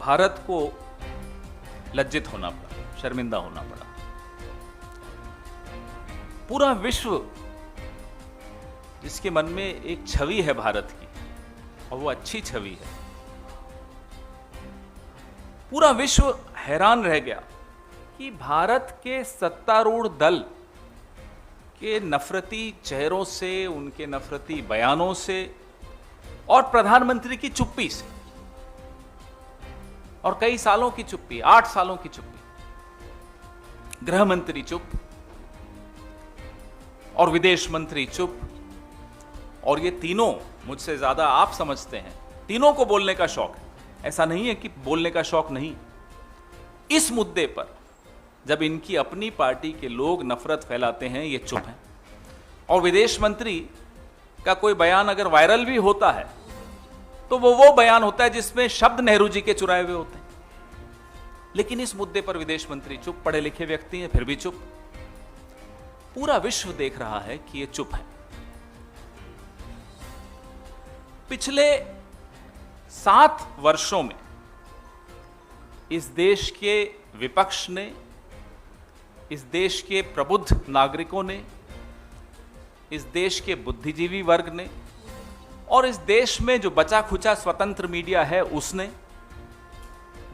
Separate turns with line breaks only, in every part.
भारत को लज्जित होना पड़ा, शर्मिंदा होना पड़ा। पूरा विश्व जिसके मन में एक छवि है भारत की, और वो अच्छी छवि है, पूरा विश्व हैरान रह गया कि भारत के सत्तारूढ़ दल के नफरती चेहरों से, उनके नफरती बयानों से और प्रधानमंत्री की चुप्पी से, और कई सालों की चुप्पी, 8 सालों की चुप्पी, गृह मंत्री चुप और विदेश मंत्री चुप, और ये तीनों, मुझसे ज्यादा आप समझते हैं, तीनों को बोलने का शौक है। ऐसा नहीं है कि बोलने का शौक नहीं। इस मुद्दे पर जब इनकी अपनी पार्टी के लोग नफरत फैलाते हैं, ये चुप हैं। और विदेश मंत्री का कोई बयान अगर वायरल भी होता है तो वो बयान होता है जिसमें शब्द नेहरू जी के चुराए हुए होते हैं। लेकिन इस मुद्दे पर विदेश मंत्री चुप, पढ़े लिखे व्यक्ति हैं फिर भी चुप। पूरा विश्व देख रहा है कि ये चुप है। पिछले 7 वर्षों में इस देश के विपक्ष ने, इस देश के प्रबुद्ध नागरिकों ने, इस देश के बुद्धिजीवी वर्ग ने और इस देश में जो बचा खुचा स्वतंत्र मीडिया है उसने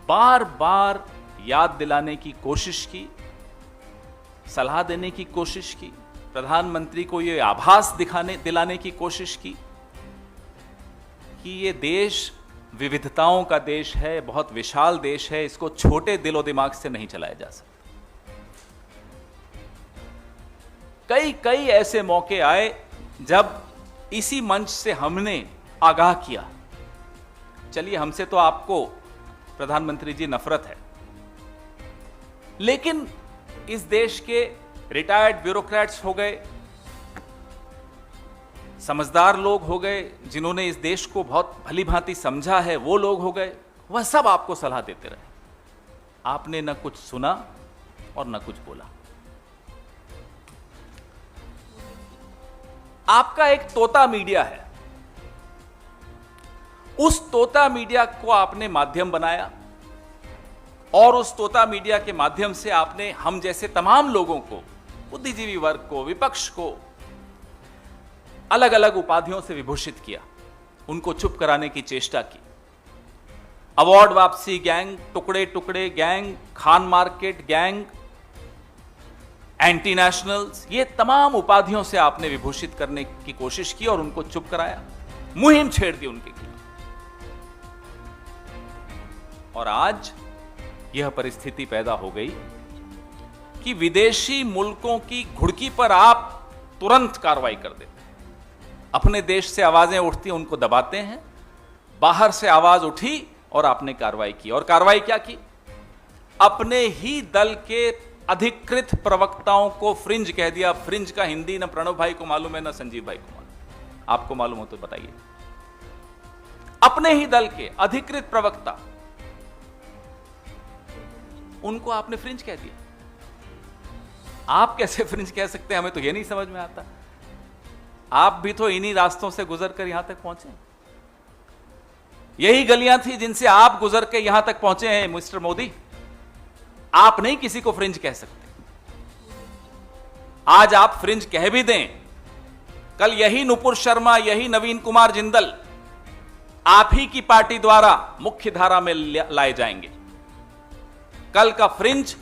बार बार याद दिलाने की कोशिश की, सलाह देने की कोशिश की, प्रधानमंत्री को यह आभास दिलाने की कोशिश की कि ये देश विविधताओं का देश है, बहुत विशाल देश है, इसको छोटे दिलो दिमाग से नहीं चलाया जा सकता। कई ऐसे मौके आए जब इसी मंच से हमने आगाह किया, चलिए हमसे तो आपको प्रधानमंत्री जी नफरत है, लेकिन इस देश के रिटायर्ड ब्यूरोक्रेट्स हो गए, समझदार लोग हो गए, जिन्होंने इस देश को बहुत भली भांति समझा है, वो लोग हो गए, वह सब आपको सलाह देते रहे। आपने न कुछ सुना और न कुछ बोला। आपका एक तोता मीडिया है, उस तोता मीडिया को आपने माध्यम बनाया और उस तोता मीडिया के माध्यम से आपने हम जैसे तमाम लोगों को, बुद्धिजीवी वर्ग को, विपक्ष को अलग अलग उपाधियों से विभूषित किया, उनको चुप कराने की चेष्टा की। अवार्ड वापसी गैंग, टुकड़े टुकड़े gang, Khan market gang, anti nationals, ये तमाम उपाधियों से आपने विभूषित करने की कोशिश की और उनको चुप कराया, मुहिम छेड़ दी उनके खिलाफ। और आज यह परिस्थिति पैदा हो गई कि विदेशी मुल्कों की घुड़की पर आप तुरंत कार्रवाई कर देते। अपने देश से आवाजें उठती हैं, उनको दबाते हैं। बाहर से आवाज उठी और आपने कार्रवाई की। और कार्रवाई क्या की? अपने ही दल के अधिकृत प्रवक्ताओं को फ्रिंज कह दिया। फ्रिंज का हिंदी न प्रणव भाई को मालूम है, न संजीव भाई को मालूम। आपको मालूम हो तो बताइए। अपने ही दल के अधिकृत प्रवक्ता, उनको आपने फ्रिंज कह दिया। आप कैसे फ्रिंज कह सकते हैं, हमें तो यह नहीं समझ में आता। आप भी तो इन्हीं रास्तों से गुजर कर यहां तक पहुंचे। यही गलियां थी जिनसे आप गुजर के यहां तक पहुंचे हैं मिस्टर मोदी। आप नहीं किसी को फ्रिंज कह सकते। आज आप फ्रिंज कह भी दें, कल यही नुपुर शर्मा, यही नवीन कुमार जिंदल आप ही की पार्टी द्वारा मुख्य धारा में लाए जाएंगे। कल का फ्रिंज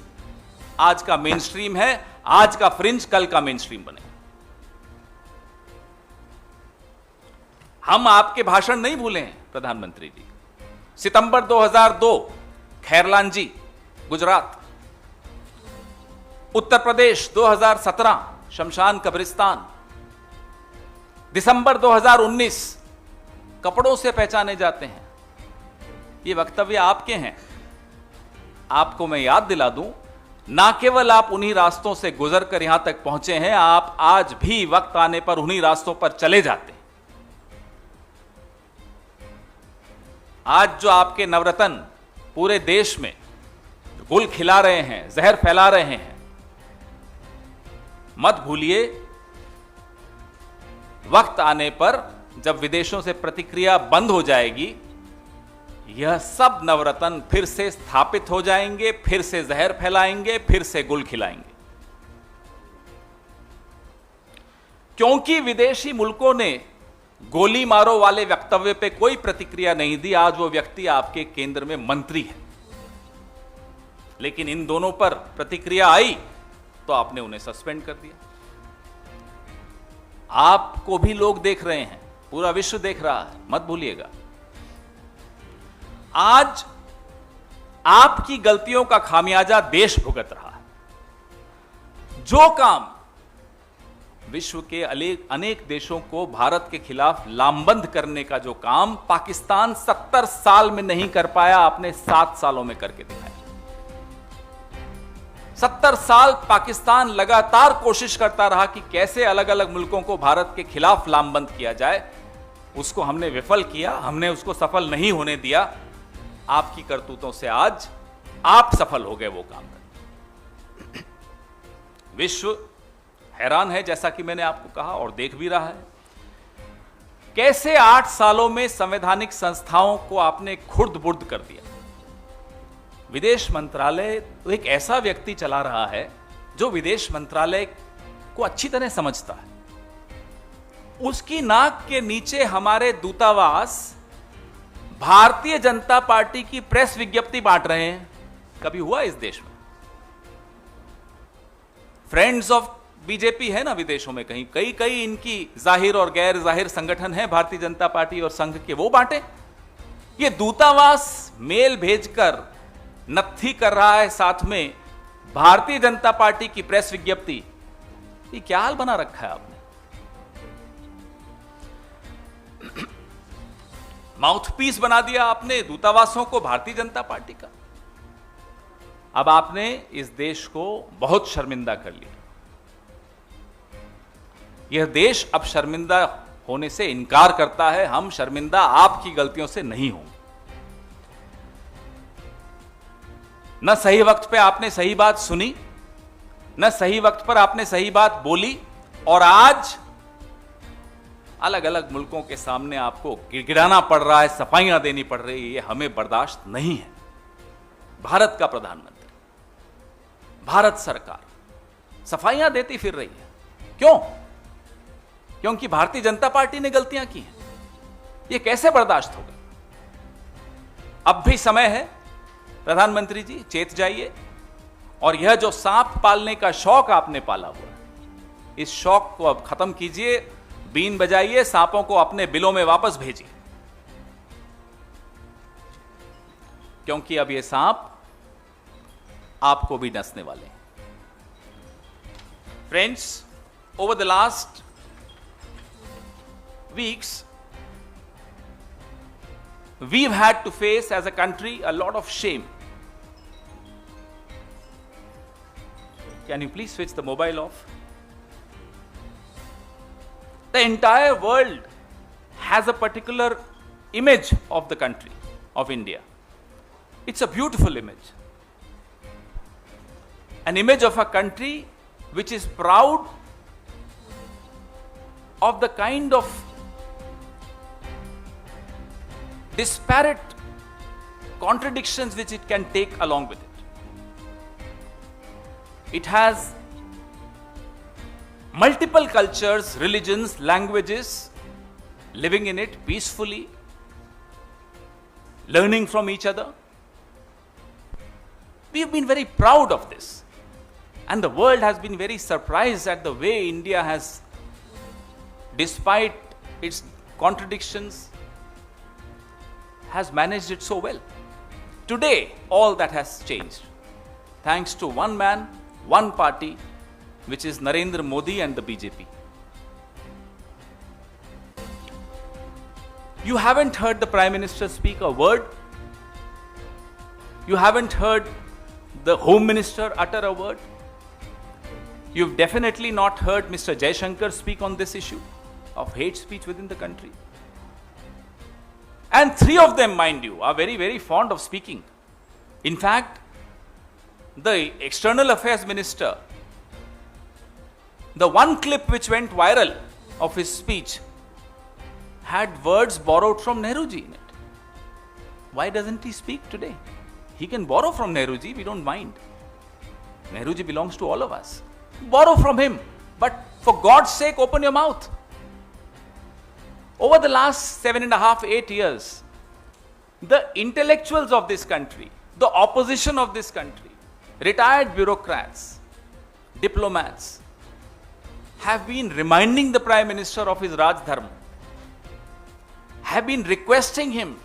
आज का मेन स्ट्रीम है, आज का फ्रिंज कल का मेन स्ट्रीम बने। हम आपके भाषण नहीं भूले हैं प्रधानमंत्री जी। सितंबर 2002 खैरलान जी गुजरात, उत्तर प्रदेश 2017 शमशान कब्रिस्तान, दिसंबर 2019 कपड़ों से पहचाने जाते हैं। ये वक्तव्य आपके हैं। आपको मैं याद दिला दूं, ना केवल आप उन्हीं रास्तों से गुजर कर यहां तक पहुंचे हैं, आप आज भी वक्त आने पर उन्हीं रास्तों पर चले जाते हैं। आज जो आपके नवरत्न पूरे देश में गुल खिला रहे हैं, जहर फैला रहे हैं, मत भूलिए वक्त आने पर जब विदेशों से प्रतिक्रिया बंद हो जाएगी, यह सब नवरत्न फिर से स्थापित हो जाएंगे, फिर से जहर फैलाएंगे, फिर से गुल खिलाएंगे। क्योंकि विदेशी मुल्कों ने गोली मारो वाले वक्तव्य पे कोई प्रतिक्रिया नहीं दी, आज वो व्यक्ति आपके केंद्र में मंत्री है। लेकिन इन दोनों पर प्रतिक्रिया आई तो आपने उन्हें सस्पेंड कर दिया। आपको भी लोग देख रहे हैं, पूरा विश्व देख रहा है, मत भूलिएगा। आज आपकी गलतियों का खामियाजा देश भुगत रहा है। जो काम विश्व के अनेक देशों को भारत के खिलाफ लामबंद करने का जो काम पाकिस्तान 70 साल में नहीं कर पाया, आपने 7 सालों में करके दिखाया। 70 साल पाकिस्तान लगातार कोशिश करता रहा कि कैसे अलग अलग मुल्कों को भारत के खिलाफ लामबंद किया जाए, उसको हमने विफल किया, हमने उसको सफल नहीं होने दिया। आपकी करतूतों से आज आप सफल हो गए वो काम करने। विश्व हैरान है, जैसा कि मैंने आपको कहा, और देख भी रहा है कैसे 8 सालों में संवैधानिक संस्थाओं को आपने खुर्द बुर्द कर दिया। विदेश मंत्रालय तो एक ऐसा व्यक्ति चला रहा है जो विदेश मंत्रालय को अच्छी तरह समझता है। उसकी नाक के नीचे हमारे दूतावास भारतीय जनता पार्टी की प्रेस विज्ञप्ति बांट रहे हैं। कभी हुआ इस देश में? फ्रेंड्स ऑफ बीजेपी है ना विदेशों में, कहीं कई इनकी जाहिर और गैर जाहिर संगठन है भारतीय जनता पार्टी और संघ के, वो बांटे। ये दूतावास मेल भेजकर नत्थी कर रहा है साथ में भारतीय जनता पार्टी की प्रेस विज्ञप्ति। ये क्या हाल बना रखा है आपने? माउथपीस बना दिया आपने दूतावासों को भारतीय जनता पार्टी का। अब आपने इस देश को बहुत शर्मिंदा कर लिया। यह देश अब शर्मिंदा होने से इनकार करता है। हम शर्मिंदा आपकी गलतियों से नहीं होंगे। न सही वक्त पे आपने सही बात सुनी, न सही वक्त पर आपने सही बात बोली, और आज अलग अलग मुल्कों के सामने आपको गिड़गिड़ाना पड़ रहा है, सफाइयां देनी पड़ रही है। ये हमें बर्दाश्त नहीं है। भारत का प्रधानमंत्री, भारत सरकार सफाइयां देती फिर रही है। क्यों? क्योंकि भारतीय जनता पार्टी ने गलतियां की हैं। ये कैसे बर्दाश्त होगा? अब भी समय है, प्रधानमंत्री जी चेत जाइए, और यह जो सांप पालने का शौक आपने पाला हुआ है, इस शौक को अब खत्म कीजिए। बीन बजाइए, सांपों को अपने बिलों में वापस भेजिए, क्योंकि अब ये सांप आपको भी डसने वाले हैं। Friends, over the last weeks we've had to face as a country a lot of shame. Can you please switch the mobile off? The entire world has a particular image of the country of India. It's a beautiful image, an image of a country which is proud of the kind of disparate contradictions which it can take along with it. It has multiple cultures, religions, languages living in it peacefully, learning from each other. We have been very proud of this, and the world has been very surprised at the way India has, despite its contradictions, has managed it so well. Today, all that has changed, thanks to one man, one party, which is Narendra Modi and the BJP. You haven't heard the Prime Minister speak a word. You haven't heard the Home Minister utter a word. You've definitely not heard Mr. Jaishankar speak on this issue of hate speech within the country. And three of them, mind you, are very, very fond of speaking. In fact, the External Affairs Minister, the one clip which went viral of his speech had words borrowed from Nehruji in it. Why doesn't he speak today? He can borrow from Nehruji, we don't mind. Nehruji belongs to all of us. Borrow from him, but for God's sake, open your mouth. Over the last 7.5, 8 years, the intellectuals of this country, the opposition of this country, retired bureaucrats, diplomats, have been reminding the Prime Minister of his Raj Dharma, have been requesting him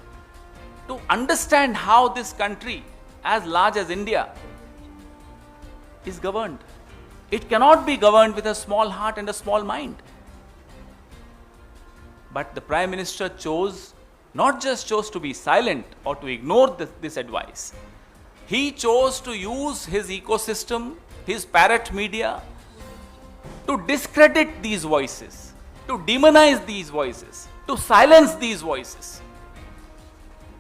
to understand how this country, as large as India, is governed. It cannot be governed with a small heart and a small mind. But the Prime Minister not just chose to be silent or to ignore this advice. He chose to use his ecosystem, his parrot media, to discredit these voices, to demonize these voices, to silence these voices,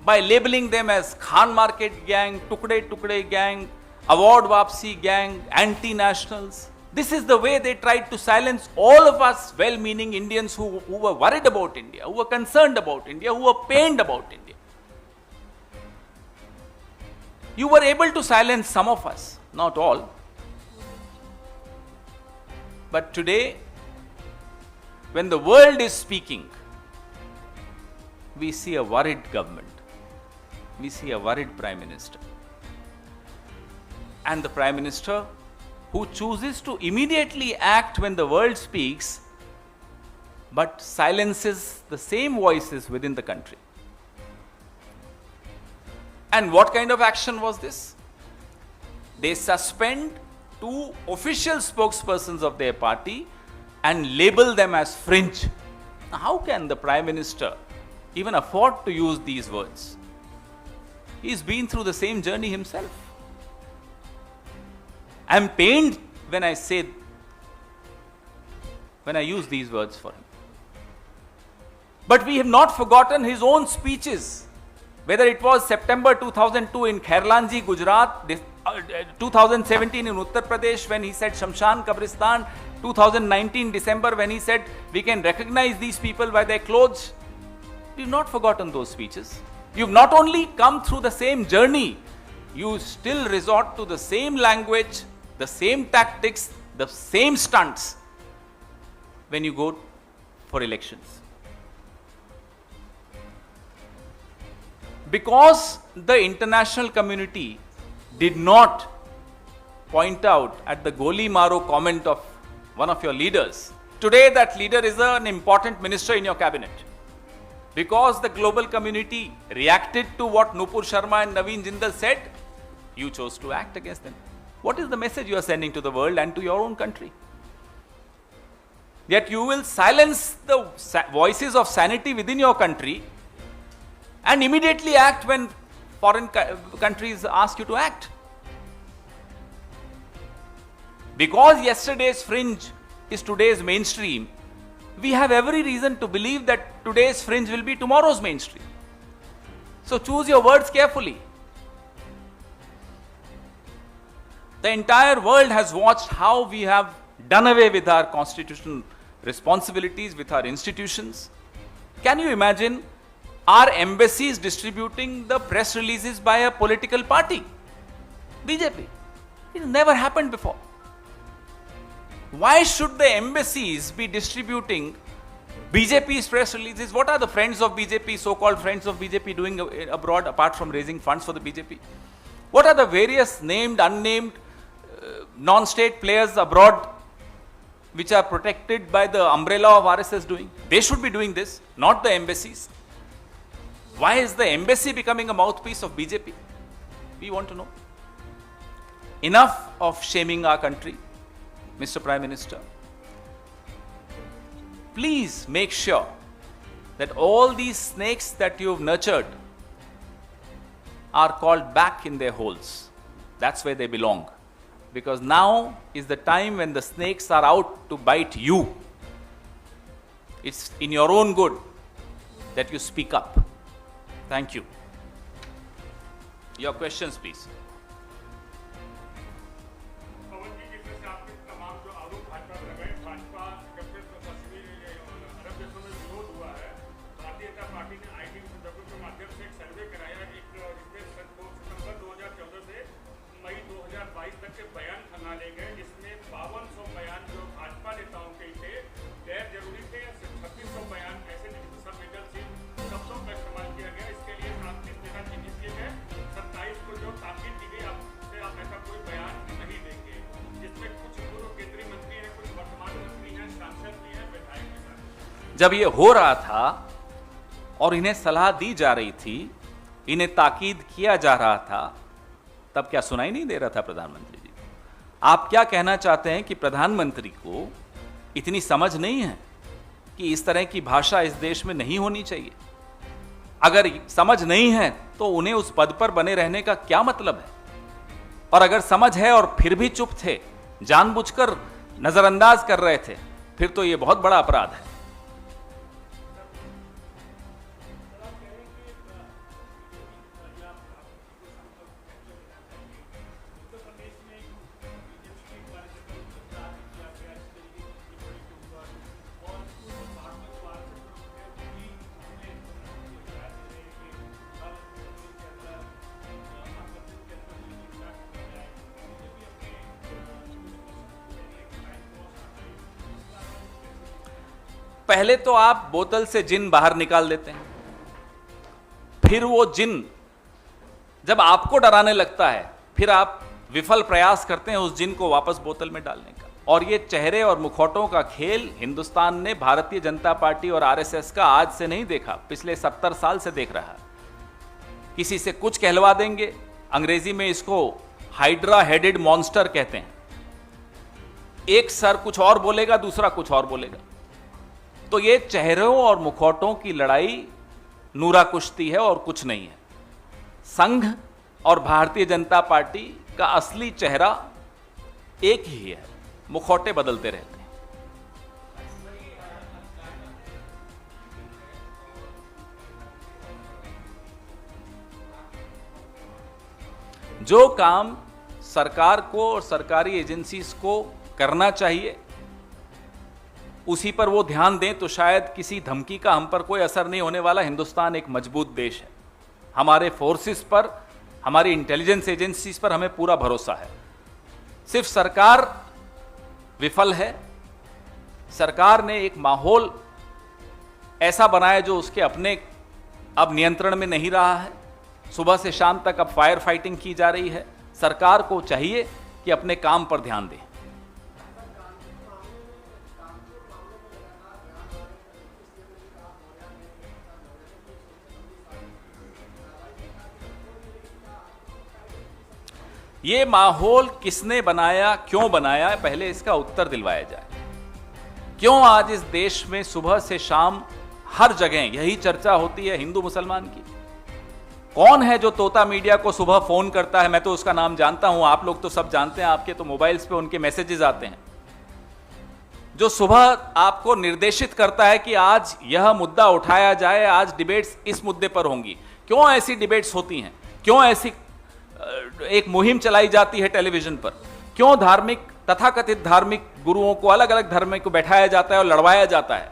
by labeling them as Khan Market Gang, Tukde Gang, Award Wapsi Gang, anti-nationals. This is the way they tried to silence all of us well-meaning Indians who were worried about India, who were concerned about India, who were pained about India. You were able to silence some of us, not all. But today, when the world is speaking, we see a worried government. We see a worried Prime Minister. And the Prime Minister who chooses to immediately act when the world speaks, but silences the same voices within the country. And what kind of action was this? They suspend 2 official spokespersons of their party and label them as fringe. Now, how can the Prime Minister even afford to use these words? He's been through the same journey himself. I'm pained when I use these words for him. But we have not forgotten his own speeches, whether it was September 2002 in Khairlanji, Gujarat, 2017 in Uttar Pradesh when he said Shamshan Kabristan, 2019 December when he said we can recognize these people by their clothes. We've not forgotten those speeches. You've not only come through the same journey, you still resort to the same language, the same tactics, the same stunts when you go for elections. Because the international community did not point out at the Goli Maro comment of one of your leaders, today that leader is an important minister in your cabinet. Because the global community reacted to what Nupur Sharma and Naveen Jindal said, you chose to act against them. What is the message you are sending to the world and to your own country? Yet you will silence the voices of sanity within your country and immediately act when foreign countries ask you to act. Because yesterday's fringe is today's mainstream, we have every reason to believe that today's fringe will be tomorrow's mainstream. So choose your words carefully. The entire world has watched how we have done away with our constitutional responsibilities, with our institutions. Can you imagine our embassies distributing the press releases by a political party? BJP. It never happened before. Why should the embassies be distributing BJP's press releases? What are the friends of BJP, so-called friends of BJP doing abroad apart from raising funds for the BJP? What are the various named, unnamed, non-state players abroad which are protected by the umbrella of RSS doing? They should be doing this, not the embassies. Why is the embassy becoming a mouthpiece of BJP? We want to know. Enough of shaming our country, Mr. Prime Minister. Please make sure that all these snakes that you've nurtured are called back in their holes. That's where they belong. Because now is the time when the snakes are out to bite you. It's in your own good that you speak up. Thank you. Your questions, please.
Party ने IT संदर्भों के माध्यम से एक सर्वे कराया कि
जब ये हो रहा था और इन्हें सलाह दी जा रही थी, इन्हें ताकीद किया जा रहा था, तब क्या सुनाई नहीं दे रहा था प्रधानमंत्री जी? आप क्या कहना चाहते हैं कि प्रधानमंत्री को इतनी समझ नहीं है कि इस तरह की भाषा इस देश में नहीं होनी चाहिए? अगर समझ नहीं है तो उन्हें उस पद पर बने रहने का क्या मतलब है? और अगर समझ है और फिर भी चुप थे, जानबूझकर नजरअंदाज कर रहे थे, फिर तो यह बहुत बड़ा अपराध है। पहले तो आप बोतल से जिन बाहर निकाल देते हैं, फिर वो जिन जब आपको डराने लगता है, फिर आप विफल प्रयास करते हैं उस जिन को वापस बोतल में डालने का। और ये चेहरे और मुखौटों का खेल हिंदुस्तान ने भारतीय जनता पार्टी और आरएसएस का आज से नहीं देखा, पिछले 70 साल से देख रहा है। किसी से कुछ कहलवा देंगे, अंग्रेजी में इसको हाइड्रा हेडेड मॉन्स्टर कहते हैं। एक सर कुछ और बोलेगा, दूसरा कुछ और बोलेगा। तो ये चेहरों और मुखौटों की लड़ाई नूरा कुश्ती है और कुछ नहीं है। संघ और भारतीय जनता पार्टी का असली चेहरा एक ही है, मुखौटे बदलते रहते हैं। जो काम सरकार को और सरकारी एजेंसीज को करना चाहिए उसी पर वो ध्यान दें तो शायद किसी धमकी का हम पर कोई असर नहीं होने वाला। हिंदुस्तान एक मजबूत देश है, हमारे फोर्सेस पर, हमारी इंटेलिजेंस एजेंसीज पर हमें पूरा भरोसा है। सिर्फ सरकार विफल है। सरकार ने एक माहौल ऐसा बनाया जो उसके अपने अब नियंत्रण में नहीं रहा है। सुबह से शाम तक अब फायर फाइटिंग की जा रही है। सरकार को चाहिए कि अपने काम पर ध्यान दे। ये माहौल किसने बनाया, क्यों बनाया, पहले इसका उत्तर दिलवाया जाए। क्यों आज इस देश में सुबह से शाम हर जगह यही चर्चा होती है हिंदू मुसलमान की? कौन है जो तोता मीडिया को सुबह फोन करता है? मैं तो उसका नाम जानता हूं, आप लोग तो सब जानते हैं, आपके तो मोबाइल्स पे उनके मैसेजेस आते हैं। जो सुबह आपको निर्देशित करता है कि आज यह मुद्दा उठाया जाए, आज डिबेट्स इस मुद्दे पर होंगी। क्यों ऐसी डिबेट्स होती हैं? क्यों ऐसी एक मुहिम चलाई जाती है टेलीविजन पर? क्यों धार्मिक, तथाकथित धार्मिक गुरुओं को, अलग अलग धर्म को बैठाया जाता है और लड़वाया जाता है?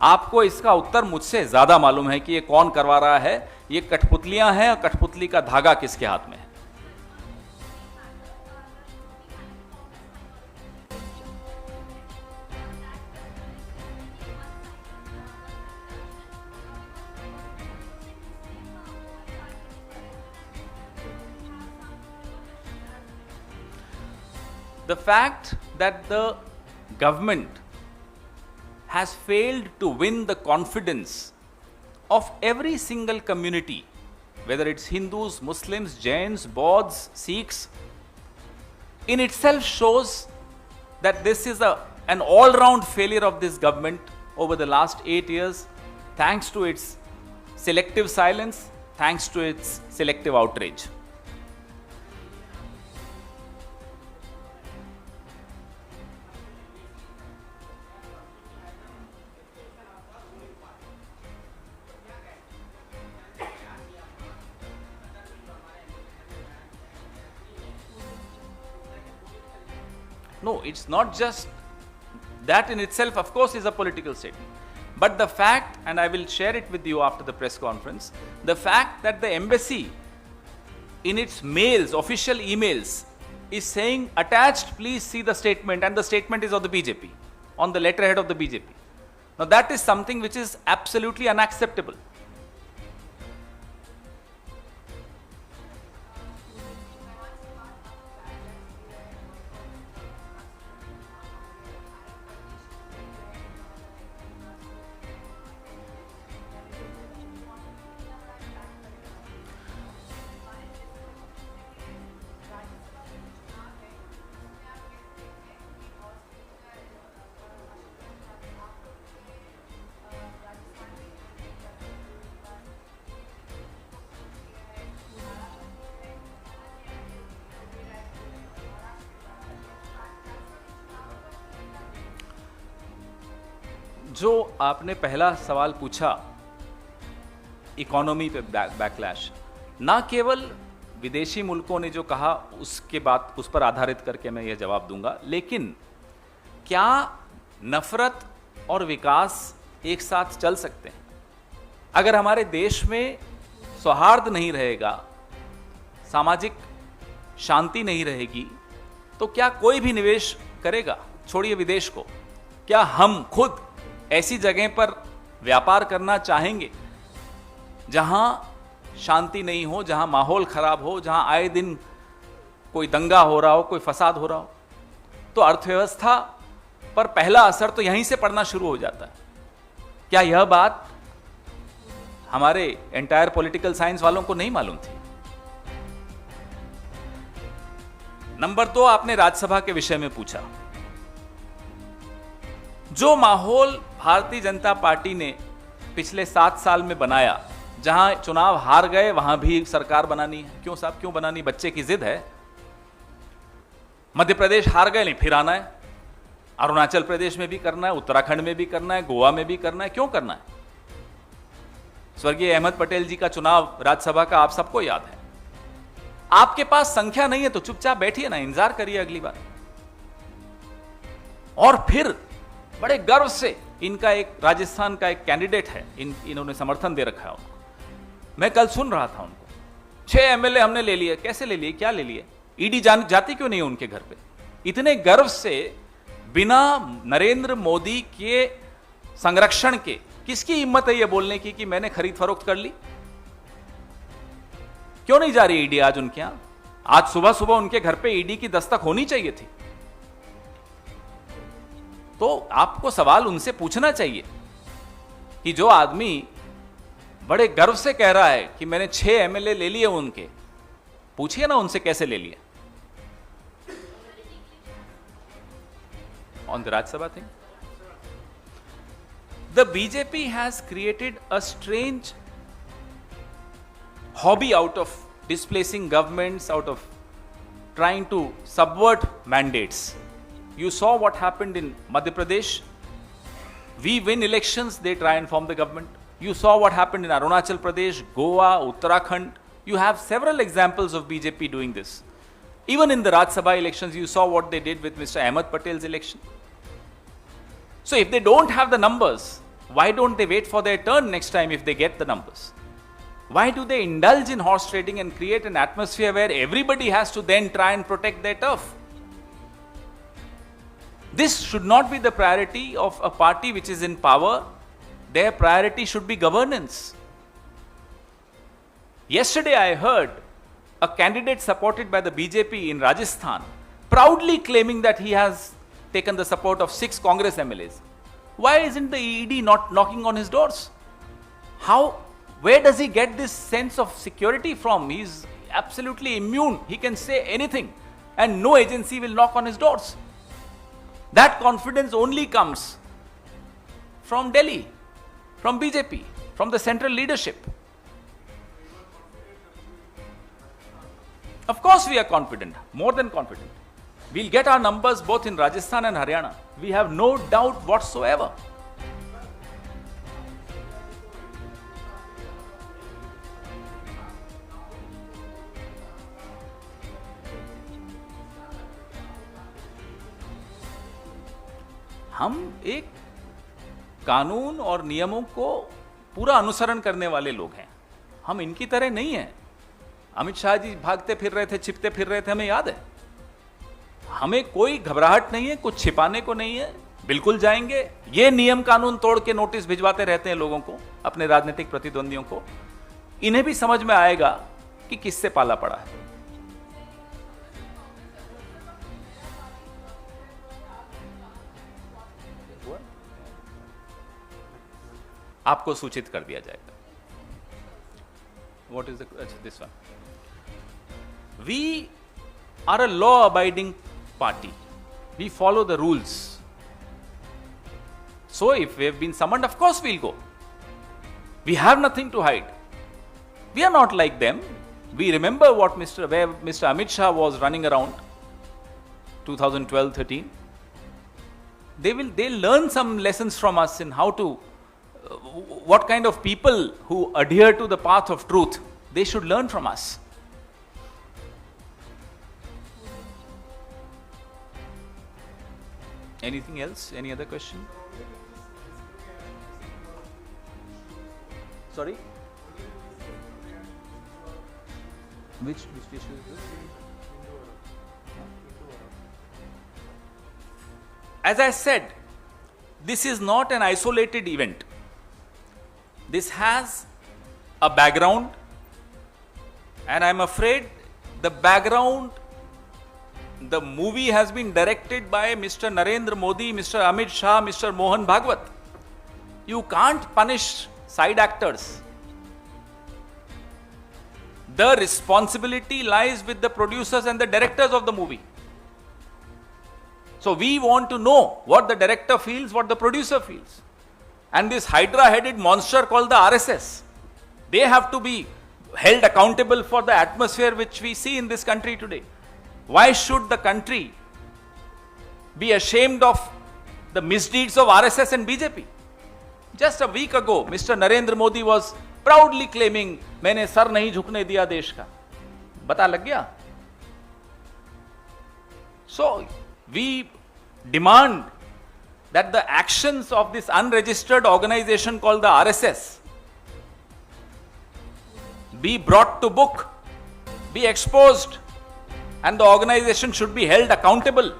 आपको इसका उत्तर मुझसे ज्यादा मालूम है कि ये कौन करवा रहा है। ये कठपुतलियां हैं और कठपुतली का धागा किसके हाथ में है। The fact that the government has failed to win the confidence of every single community, whether it's Hindus, Muslims, Jains, Bauds, Sikhs, in itself shows that this is an all-round failure of this government over the last 8 years, thanks to its selective silence, thanks to its selective outrage. No, it's not just that in itself, of course, is a political statement. But the fact, and I will share it with you after the press conference, the fact that the embassy in its mails, official emails, is saying attached, please see the statement, and the statement is of the BJP, on the letterhead of the BJP. Now that is something which is absolutely unacceptable. जो आपने पहला सवाल पूछा, economy पे backlash, ना केवल विदेशी मुल्कों ने जो कहा उसके बाद उस पर आधारित करके मैं यह जवाब दूंगा, लेकिन क्या नफरत और विकास एक साथ चल सकते हैं? अगर हमारे देश में सौहार्द नहीं रहेगा, सामाजिक शांति नहीं रहेगी, तो क्या कोई भी निवेश करेगा? छोड़िए विदेश को, क्या हम खुद ऐसी जगह पर व्यापार करना चाहेंगे जहां शांति नहीं हो, जहां माहौल खराब हो, जहां आए दिन कोई दंगा हो रहा हो, कोई फसाद हो रहा हो? तो अर्थव्यवस्था पर पहला असर तो यहीं से पड़ना शुरू हो जाता है। क्या यह बात हमारे एंटायर पॉलिटिकल साइंस वालों को नहीं मालूम थी? नंबर 2, आपने राज्यसभा के विषय में पूछा। जो माहौल भारतीय जनता पार्टी ने पिछले 7 साल में बनाया, जहां चुनाव हार गए वहां भी सरकार बनानी है। क्यों साहब, क्यों बनानी? बच्चे की जिद है। मध्य प्रदेश हार गए, नहीं फिर आना है। अरुणाचल प्रदेश में भी करना है, उत्तराखंड में भी करना है, गोवा में भी करना है। क्यों करना है? स्वर्गीय अहमद पटेल जी का चुनाव राज्यसभा का आप सबको याद है। आपके पास संख्या नहीं है तो चुपचाप बैठिए ना, इंतजार करिए अगली बार। और फिर बड़े गर्व से इनका एक राजस्थान का एक कैंडिडेट है, इन्होंने समर्थन दे रखा है उनको। मैं कल सुन रहा था उनको, 6 एमएलए हमने ले लिए। कैसे ले लिए? क्या ले लिए? ईडी जाती क्यों नहीं उनके घर पे? इतने गर्व से, बिना नरेंद्र मोदी के संरक्षण के किसकी हिम्मत है यह बोलने की कि मैंने खरीद फरोख्त कर ली? क्यों नहीं जा रही ईडी आज उनके यहां? आज सुबह सुबह उनके घर पे ईडी की दस्तक होनी चाहिए थी। तो आपको सवाल उनसे पूछना चाहिए कि जो आदमी बड़े गर्व से कह रहा है कि मैंने 6 एमएलए ले लिए उनके, पूछिए ना उनसे कैसे ले लिए। On the Rajya Sabha thing, the BJP has created a strange hobby out of displacing governments, out of trying to subvert mandates. You saw what happened in Madhya Pradesh. We win elections, they try and form the government. You saw what happened in Arunachal Pradesh, Goa, Uttarakhand. You have several examples of BJP doing this. Even in the Rajya Sabha elections, you saw what they did with Mr. Ahmed Patel's election. So if they don't have the numbers, why don't they wait for their turn next time if they get the numbers? Why do they indulge in horse trading and create an atmosphere where everybody has to then try and protect their turf? This should not be the priority of a party which is in power. Their priority should be governance. Yesterday I heard a candidate supported by the BJP in Rajasthan proudly claiming that he has taken the support of 6 Congress MLAs. Why isn't the ED not knocking on his doors? Where does he get this sense of security from? He's absolutely immune. He can say anything and no agency will knock on his doors. That confidence only comes from Delhi, from BJP, from the central leadership. Of course we are confident, more than confident. We'll get our numbers both in Rajasthan and Haryana. We have no doubt whatsoever. हम एक कानून और नियमों को पूरा अनुसरण करने वाले लोग हैं। हम इनकी तरह नहीं हैं। अमित शाह जी भागते फिर रहे थे, छिपते फिर रहे थे, हमें याद है। हमें कोई घबराहट नहीं है, कुछ छिपाने को नहीं है, बिल्कुल जाएंगे। ये नियम कानून तोड़ के नोटिस भिजवाते रहते हैं लोगों को, अपने राजनीतिक प्रतिद्वंदियों को। इन्हें भी समझ में आएगा कि किससे पाला पड़ा है। आपको सूचित कर दिया जाएगा। What is this one? We are a law-abiding party. We follow the rules. So if we have been summoned, of course we'll go. We have nothing to hide. We are not like them. We remember what Mr. Amit Shah was running around 2012-13. they'll learn some lessons from us in how to, what kind of people who adhere to the path of truth, they should learn from us. Anything else? Any other question? Sorry? Which issue is this? As I said, this is not an isolated event. This has a background, and I'm afraid the background, the movie has been directed by Mr. Narendra Modi, Mr. Amit Shah, Mr. Mohan Bhagwat. You can't punish side actors. The responsibility lies with the producers and the directors of the movie. So we want to know what the director feels, what the producer feels. And this hydra-headed monster called the RSS, they have to be held accountable for the atmosphere which we see in this country today. Why should the country be ashamed of the misdeeds of RSS and BJP? Just a week ago, Mr. Narendra Modi was proudly claiming, मैंने sir नहीं झुकने दिया देश का. पता लग गया? So, we demand that the actions of this unregistered organization called the RSS be brought to book, be exposed, and the organization should be held accountable